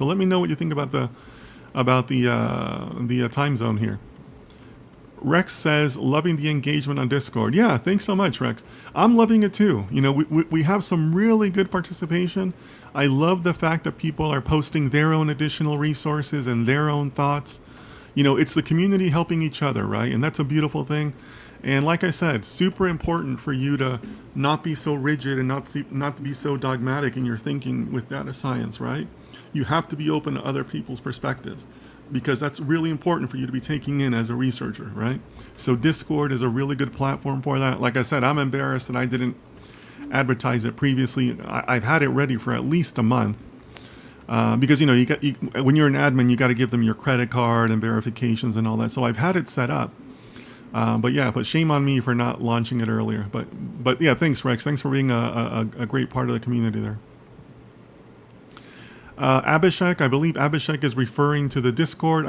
So let me know what you think about the time zone here. Rex says, loving the engagement on Discord. Yeah, thanks so much, Rex. I'm loving it too. You know, we have some really good participation. I love the fact that people are posting their own additional resources and their own thoughts. You know, it's the community helping each other, right? And that's a beautiful thing. And like I said, super important for you to not be so rigid and not to be so dogmatic in your thinking with data science, right? You have to be open to other people's perspectives, because that's really important for you to be taking in as a researcher, right? So Discord is a really good platform for that. Like I said, I'm embarrassed that I didn't advertise it previously. I've had it ready for at least a month, because you know, when you're an admin, you got to give them your credit card and verifications and all that. So I've had it set up, but shame on me for not launching it earlier. But yeah, thanks, Rex. Thanks for being a great part of the community there. Abhishek, I believe Abhishek is referring to the Discord.